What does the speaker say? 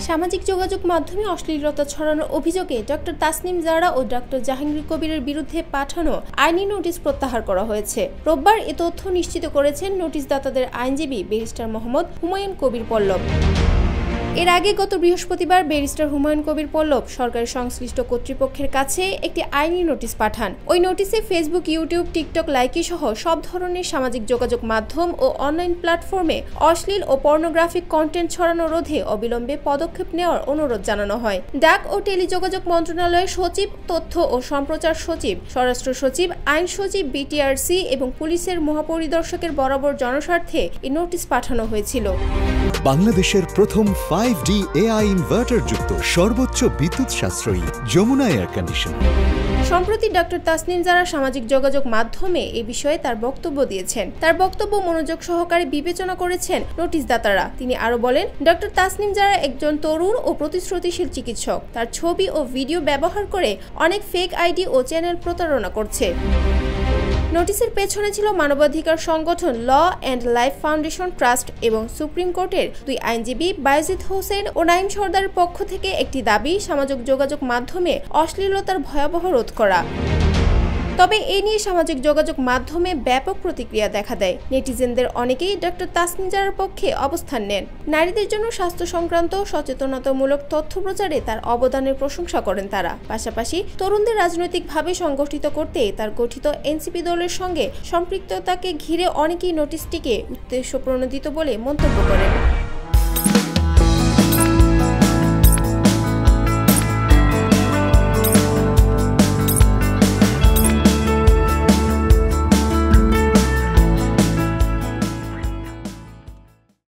সামাজিক যোগাযোগ মাধ্যমে অশ্লীলতা ছড়ানোর অভিযোগে ডক্টর তাসনিম জারা ও ডক্টর জাহাঙ্গীর কবিরের বিরুদ্ধে পাঠানো আইনি নোটিশ প্রত্যাহার করা হয়েছে। রোববার এ তথ্য নিশ্চিত করেছেন নোটিশদাতাদের আইনজীবী ব্যারিস্টার মোহাম্মদ হুমায়ুন কবির পল্লব। এর আগে গত বৃহস্পতিবার ব্যারিস্টার হুমায়ুন কবির পল্লব সরকারি সংশ্লিষ্ট কর্তৃপক্ষের কাছে একটি আইনি নোটিশ পাঠান। ওই নোটিশে ফেসবুক, ইউটিউব, টিকটক, লাইকি সহ সব ধরনের সামাজিক যোগাযোগ মাধ্যম ও অনলাইন প্ল্যাটফর্মে অশ্লীল ও পর্নোগ্রাফিক কন্টেন্ট ছড়ানো রোধে অবিলম্বে পদক্ষেপ নেওয়ার অনুরোধ জানানো হয়। ডাক ও টেলিযোগাযোগ মন্ত্রণালয়ের সচিব, তথ্য ও সম্প্রচার সচিব, স্বরাষ্ট্র সচিব, আইন সচিব, বিটিআরসি এবং পুলিশের মহাপরিদর্শকের বরাবর জনস্বার্থে এই নোটিশ পাঠানো হয়েছিল। বাংলাদেশের প্রথম 5D AI ইনভার্টার যুক্ত সর্বোচ্চ বিদ্যুৎ সাশ্রয়ী যমুনা এয়ার কন্ডিশনার। সম্প্রতি ডক্টর তাসনিম জারা সামাজিক যোগাযোগ মাধ্যমে এ বিষয়ে তার বক্তব্য দিয়েছেন। তার বক্তব্য মনোযোগ সহকারে বিবেচনা করেছেন নোটিশদাতারা। তিনি আরো বলেন, ডক্টর তাসনিম জারা একজন তরুণ ও প্রতিশ্রুতিশীল চিকিৎসক। তার ছবি ও ভিডিও ব্যবহার করে অনেক ফেক আইডি ও চ্যানেল প্রতারণা করছে। নোটিশের পেছনে ছিল মানবাধিকার সংগঠন law and life foundation trust এবং সুপ্রিম কোর্টের দুই আইনজীবী বায়েজিদ হোসেন ও নাইম সরদারের পক্ষ থেকে একটি দাবি, সামাজিক যোগাযোগ মাধ্যমে অশ্লীলতার ভয়াবহ রোধ করা। তবে এ নিয়ে সামাজিক যোগাযোগ মাধ্যমে ব্যাপক প্রতিক্রিয়া দেখা দেয়। নেটিজেনদের অনেকেই ডক্টর তাসনিম জারার পক্ষে অবস্থান নেন। নারীদের জন্য স্বাস্থ্য সংক্রান্ত সচেতনতামূলক তথ্য প্রচারে তার অবদানের প্রশংসা করেন তারা। পাশাপাশি তরুণদের রাজনৈতিকভাবে সংগঠিত করতে তার গঠিত এনসিপি দলের সঙ্গে সম্পৃক্ততাকে ঘিরে অনেকেই নোটিশটিকে উদ্দেশ্যপ্রণোদিত বলে মন্তব্য করেন।